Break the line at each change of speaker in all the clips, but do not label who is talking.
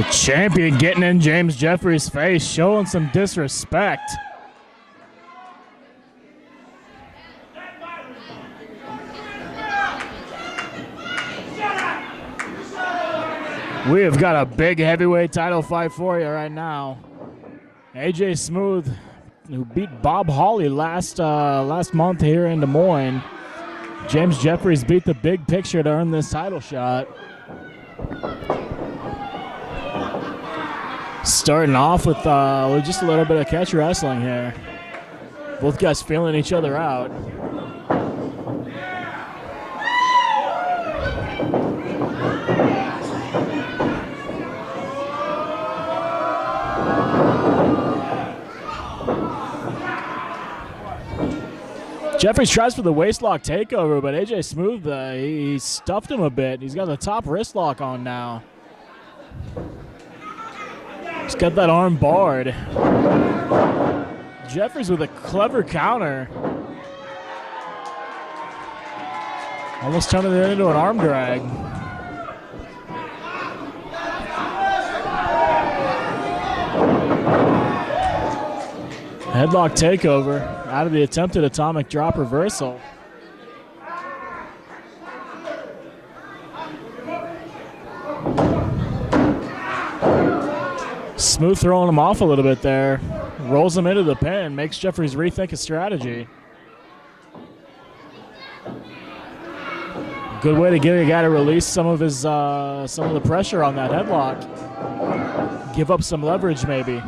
The champion getting in James Jeffries' face, showing some disrespect. We have got a big heavyweight title fight for you right now. AJ Smooth, who beat Bob Hawley last month here in Des Moines. James Jeffries beat the Big Picture to earn this title shot. Starting off with just a little bit of catch wrestling here. Both guys feeling each other out. Jeffries tries for the waistlock takeover, but AJ Smooth, he stuffed him a bit. He's got the top wrist lock on now. He's got that arm barred. Jeffries with a clever counter. Almost turning it into an arm drag. Headlock takeover out of the attempted atomic drop reversal. Smooth throwing him off a little bit there. Rolls him into the pin, makes Jeffries rethink his strategy. Good way to get a guy to release some of the pressure on that headlock. Give up some leverage maybe.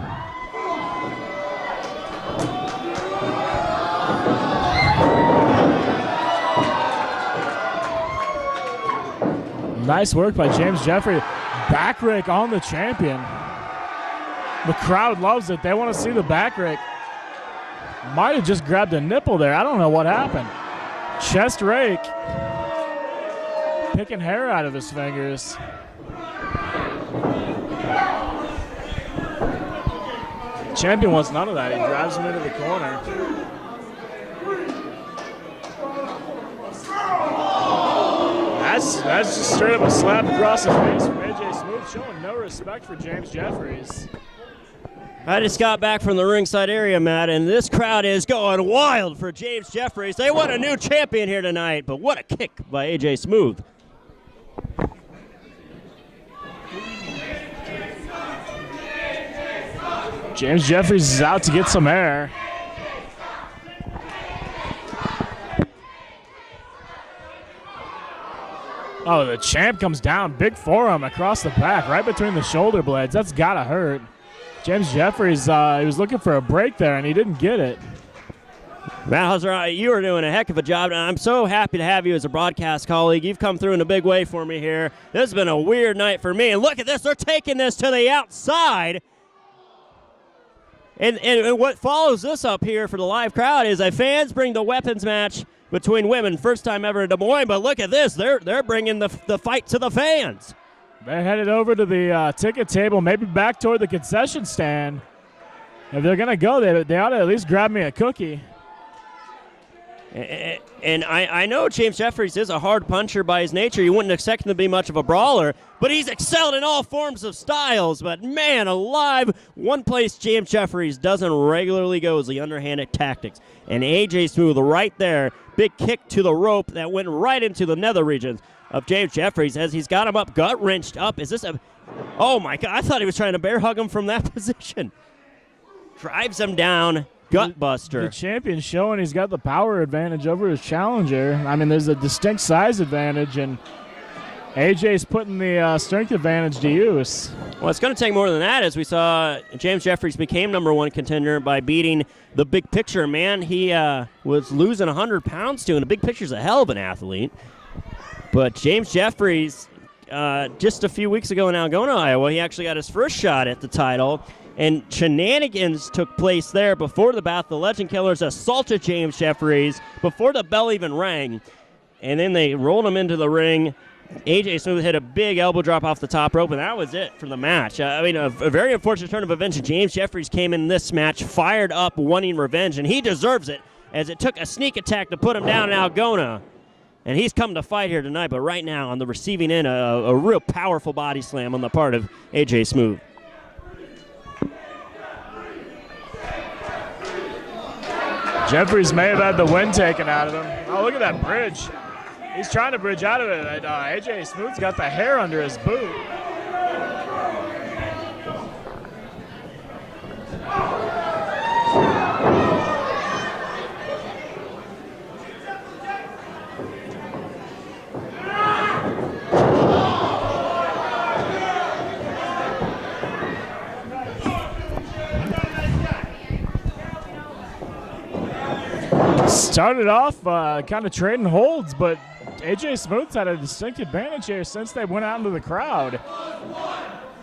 Nice work by James Jeffries. Back rake on the champion. The crowd loves it. They want to see the back rake. Might have just grabbed a nipple there. I don't know what happened. Chest rake. Picking hair out of his fingers. Champion wants none of that. He drives him into the corner. That's just straight up a slap across the face from AJ Smooth, showing no respect for James Jeffries.
I just got back from the ringside area, Matt, and this crowd is going wild for James Jeffries. They want a new champion here tonight, but what a kick by AJ Smooth.
James Jeffries is out to get some air. Oh, the champ comes down. Big forearm across the back, right between the shoulder blades. That's got to hurt. James Jeffries, he was looking for a break there, and he didn't get it.
Matt Hauser, you are doing a heck of a job, and I'm so happy to have you as a broadcast colleague. You've come through in a big way for me here. This has been a weird night for me, and look at this. They're taking this to the outside. And what follows this up here for the live crowd is fans bring the weapons match between women. First time ever in Des Moines, but look at this. They're bringing the fight to the fans.
They're headed over to the ticket table, maybe back toward the concession stand. If they're going to go, they ought to at least grab me a cookie.
And I know James Jeffries is a hard puncher by his nature. You wouldn't expect him to be much of a brawler, but he's excelled in all forms of styles. But, man alive, one place James Jeffries doesn't regularly go is the underhanded tactics. And AJ Smooth right there, big kick to the rope that went right into the nether regions of James Jeffries as he's got him up, gut wrenched up. Is this a... Oh, my God. I thought he was trying to bear hug him from that position. Drives him down. Gut buster.
The champion showing he's got the power advantage over his challenger. I mean, there's a distinct size advantage, and AJ's putting the strength advantage to use.
Well, it's going to take more than that, as we saw James Jeffries became #1 contender by beating the Big Picture. Man, he was losing 100 pounds to, and the Big Picture's a hell of an athlete. But James Jeffries, just a few weeks ago in Algona, Iowa, he actually got his first shot at the title. And shenanigans took place there before the bout. The Legend Killers assaulted James Jeffries before the bell even rang. And then they rolled him into the ring. AJ Smooth hit a big elbow drop off the top rope, and that was it for the match. A very unfortunate turn of events. James Jeffries came in this match fired up, wanting revenge, and he deserves it, as it took a sneak attack to put him down in Algona. And he's come to fight here tonight, but right now on the receiving end, a real powerful body slam on the part of AJ Smooth.
Jeffries may have had the wind taken out of him. Oh, look at that bridge. He's trying to bridge out of it. AJ Smooth's got the hair under his boot. Started off kind of trading holds, but AJ Smooth's had a distinct advantage here since they went out into the crowd.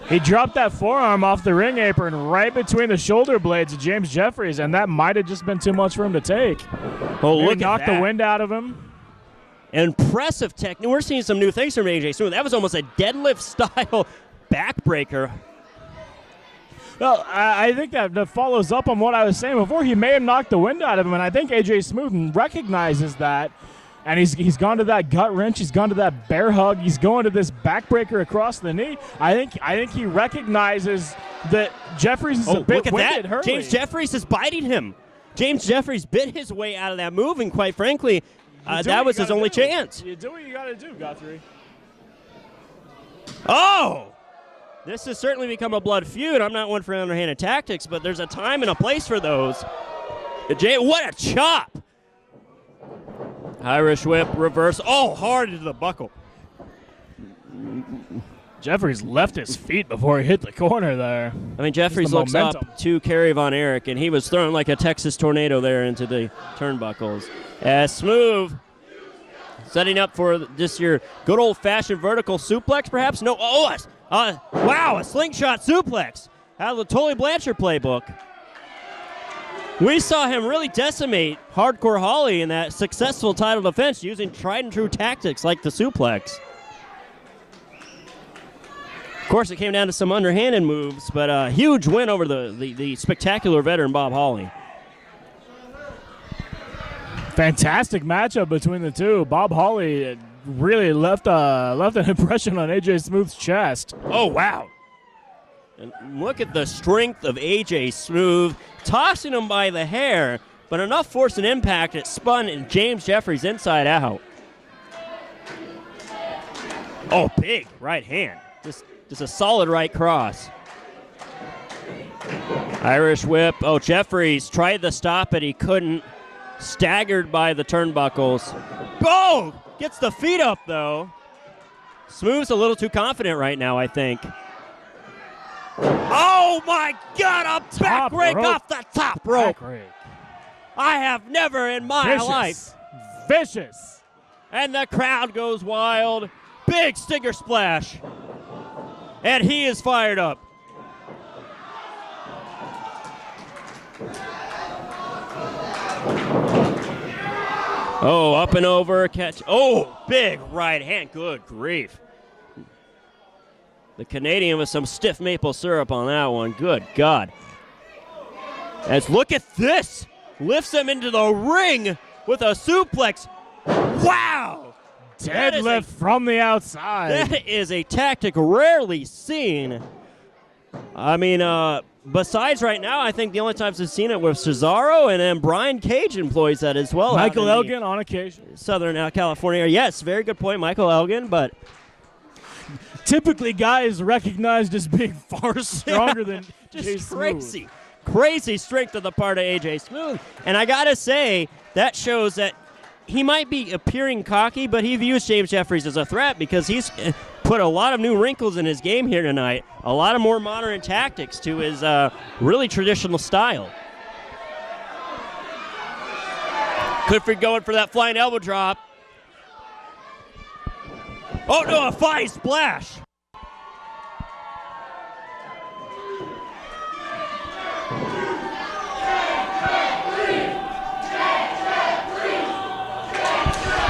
He dropped that forearm off the ring apron right between the shoulder blades of James Jeffries, and that might have just been too much for him to take.
Oh, look at that.
Knocked the wind out of him.
Impressive technique. We're seeing some new things from AJ Smooth. That was almost a deadlift-style backbreaker.
Well, I think that follows up on what I was saying before. He may have knocked the wind out of him, and I think AJ Smooth recognizes that, and he's gone to that gut wrench. He's gone to that bear hug. He's going to this backbreaker across the knee. I think he recognizes that Jeffries is a bit
look at
winded.
that.
Hurley.
James Jeffries is biting him. James Jeffries bit his way out of that move, and quite frankly, that was his only chance.
You do what you got to do, Guthrie.
Oh! This has certainly become a blood feud. I'm not one for underhanded tactics, but there's a time and a place for those. What a chop! Irish whip, reverse. Oh, hard into the buckle.
Jeffries left his feet before he hit the corner there.
I mean, Jeffries looks up to Kerry Von Erich, and he was thrown like a Texas tornado there into the turnbuckles. Smooth. Setting up for just your good old-fashioned vertical suplex, perhaps? No. Wow, a slingshot suplex out of the Tully Blanchard playbook. We saw him really decimate Hardcore Holly in that successful title defense using tried-and-true tactics like the suplex. Of course, it came down to some underhanded moves, but a huge win over the spectacular veteran Bob Holly.
Fantastic matchup between the two. Bob Holly really left an impression on AJ Smooth's chest.
Oh, wow. And look at the strength of AJ Smooth, tossing him by the hair, but enough force and impact it spun James Jeffries inside out. Oh, big right hand. Just a solid right cross. Irish whip. Oh, Jeffries tried to stop it. He couldn't. Staggered by the turnbuckles. Oh! Gets the feet up, though. Smooth's a little too confident right now, I think. Oh, my God! A back rake off the top rope. I have never in my life.
Vicious.
And the crowd goes wild. Big stinger splash. And he is fired up. Oh, up and over, catch. Oh, big right hand. Good grief. The Canadian with some stiff maple syrup on that one. Good God. As look at this. Lifts him into the ring with a suplex. Wow.
Deadlift from the outside.
That is a tactic rarely seen. I mean, besides right now, I think the only times I've seen it with Cesaro, and then Brian Cage employs that as well.
Michael Elgin on occasion.
Southern California. Yes, very good point, Michael Elgin, but
typically guys recognized as being far stronger than
just crazy strength on the part of AJ Smooth. And I got to say, that shows that he might be appearing cocky, but he views James Jeffries as a threat because he's put a lot of new wrinkles in his game here tonight, a lot of more modern tactics to his really traditional style. Clifford going for that flying elbow drop. Oh no, a flying splash.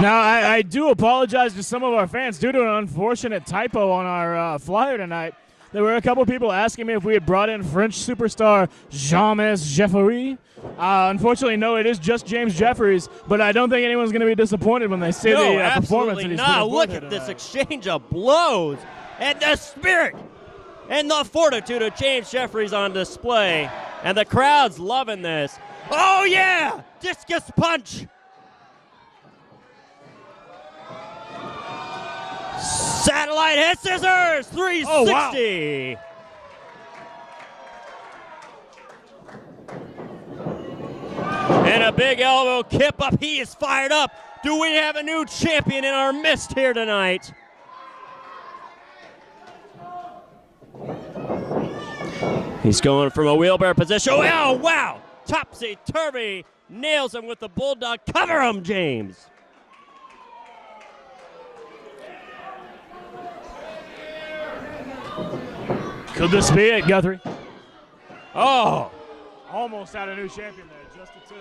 Now, I do apologize to some of our fans due to an unfortunate typo on our flyer tonight. There were a couple people asking me if we had brought in French superstar James Jeffries. Unfortunately, no, it is just James Jeffries, but I don't think anyone's going to be disappointed when they see the performance that he's put forth
Look
here
at this
tonight.
exchange of blows and the spirit and the fortitude of James Jeffries on display. And the crowd's loving this. Oh, yeah! Discus punch! Satellite head scissors! 360!
Oh, wow.
And a big elbow kip up. He is fired up. Do we have a new champion in our midst here tonight? He's going from a wheelbarrow position. Oh, wow! Topsy-turvy. Nails him with the bulldog. Cover him, James.
Could this be it, Guthrie?
Oh!
Almost had a new champion there, just a 2.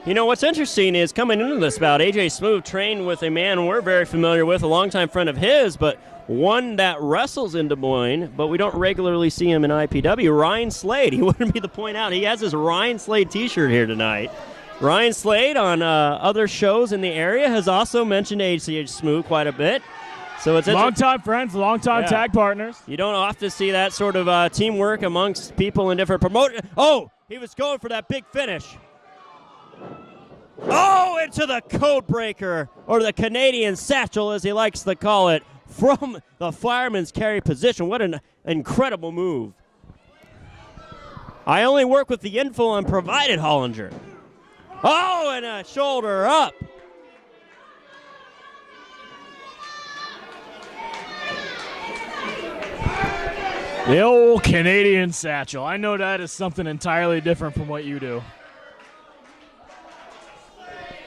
You know, what's interesting is coming into this bout, AJ Smooth trained with a man we're very familiar with, a longtime friend of his, but one that wrestles in Des Moines, but we don't regularly see him in IPW, Ryan Slade. He wouldn't be the point out. He has his Ryan Slade t-shirt here tonight. Ryan Slade on other shows in the area has also mentioned AJ Smooth quite a bit. So it's
longtime friends, longtime tag partners.
You don't often see that sort of teamwork amongst people in different promotions. Oh, he was going for that big finish. Oh, into the code breaker, or the Canadian satchel as he likes to call it, from the fireman's carry position. What an incredible move. I only work with the info I'm provided, Hollinger. Oh, and a shoulder up.
The old Canadian satchel. I know that is something entirely different from what you do.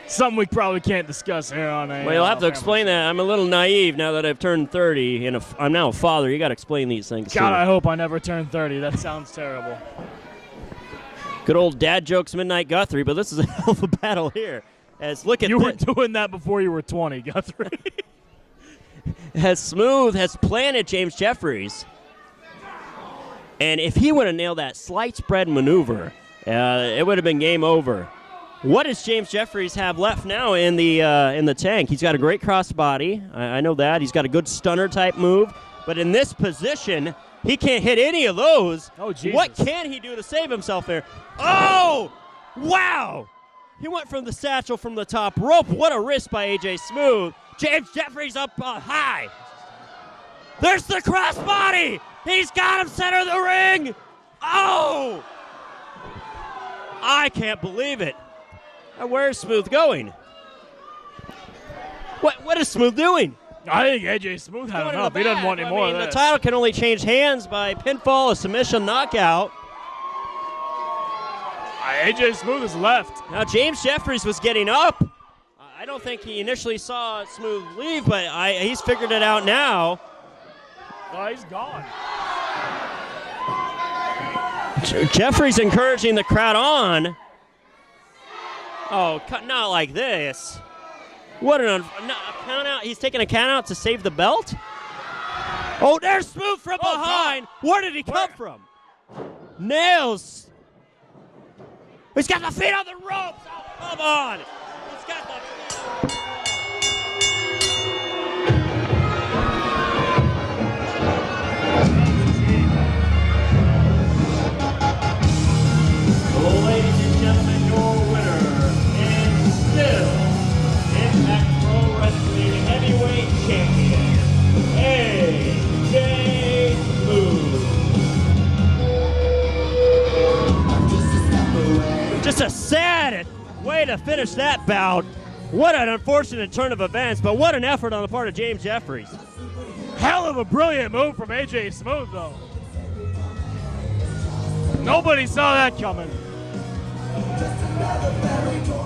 Something we probably can't discuss here on a.
Well, you'll have to explain that. I'm a little naive now that I've turned 30, and I'm now a father. You got to explain these things.
God,
too.
I hope I never turn 30. That sounds terrible.
Good old dad jokes, Midnight Guthrie, but this is a hell of a battle here. As look at
you were doing that before you were 20, Guthrie.
As Smooth has planted James Jeffries, and if he would have nailed that slight spread maneuver, it would have been game over. What does James Jeffries have left now in the tank? He's got a great crossbody. I know that. He's got a good stunner type move. But in this position, he can't hit any of those.
Oh, Jesus.
What can he do to save himself there? Oh, wow. He went from the satchel from the top rope. What a wrist by AJ Smooth. James Jeffries up high. There's the crossbody. He's got him center of the ring. Oh. I can't believe it. Where's Smooth going? What is Smooth doing?
I think AJ Smooth had enough. He doesn't want any more of
the
this.
title can only change hands by pinfall, a submission, knockout.
AJ Smooth is left.
Now James Jeffries was getting up. I don't think he initially saw Smooth leave, but he's figured it out now.
Oh, he's gone.
Jeffries encouraging the crowd on. Oh, not like this. What a count out. He's taking a count out to save the belt. Oh, there's Smooth from behind. God. Where did he come from? Nails. He's got the feet on the ropes. Oh, come on. He's got the Ladies and gentlemen, your winner and still Impact Pro Wrestling Heavyweight Champion, AJ Smooth. Just a sad way to finish that bout. What an unfortunate turn of events, but what an effort on the part of James Jeffries.
Hell of a brilliant move from AJ Smooth, though. Nobody saw that coming.
Just another fairy tale.